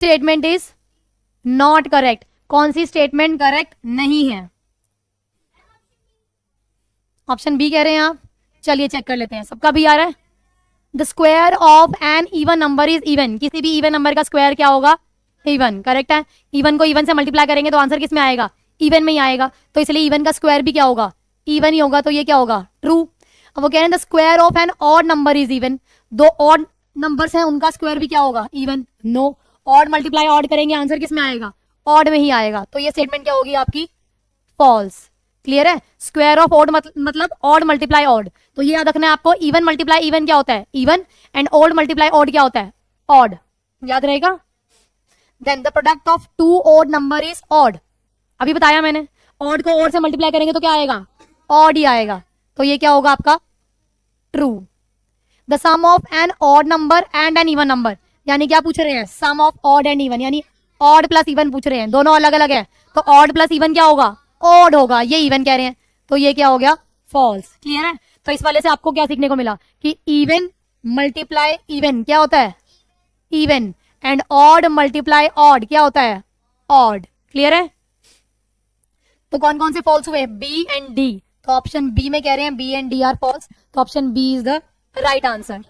Statement is not correct. कौन सी statement correct नहीं है? ऑप्शन बी कह रहे हैं आप। चलिए चेक कर लेते हैं, सबका भी आ रहा है। The square of an even number is even. किसी भी इवन नंबर का स्क्वायर क्या होगा? इवन। करेक्ट है। इवन को इवन से मल्टीप्लाई करेंगे तो आंसर किस में आएगा? इवन में ही आएगा। तो इसलिए इवन का स्क्वायर भी क्या होगा? इवन ही होगा। तो ये क्या होगा? ट्रू। अब वो कह रहे हैं the square of an odd number is even. दो ऑड नंबर्स हैं, उनका स्क्वायर भी क्या होगा? Even. No. Odd multiply odd करेंगे, आंसर किस में आएगा? ऑड में ही आएगा। तो ये स्टेटमेंट क्या होगी आपकी? फॉल्स। क्लियर है? स्क्वायर ऑफ ऑड मतलब ऑड मल्टीप्लाई ऑड। तो ये याद रखना है आपको, इवन मल्टीप्लाई इवन क्या होता है? Even. And odd multiply odd क्या होता है? ऑड। याद रहेगा। Then the product of two odd number is odd. अभी बताया मैंने, ऑड को ऑड से मल्टीप्लाई करेंगे तो क्या आएगा? ऑड ही आएगा। तो ये क्या होगा आपका? True. The sum of an odd number and an even number, यानी क्या पूछ रहे हैं? Sum of odd and even, यानी ऑड प्लस इवन पूछ रहे हैं। दोनों अलग अलग है, तो ऑड प्लस इवन क्या होगा? ऑड होगा। ये इवन कह रहे हैं, तो ये क्या हो गया? फॉल्स। क्लियर है? तो इस वाले से आपको क्या सीखने को मिला कि इवन मल्टीप्लाई इवन क्या होता है? Even. And odd multiply odd क्या होता है? ऑड। क्लियर है? तो कौन कौन से फॉल्स हुए? B and D. तो ऑप्शन बी में कह रहे हैं B and D are false. तो option B is the right answer.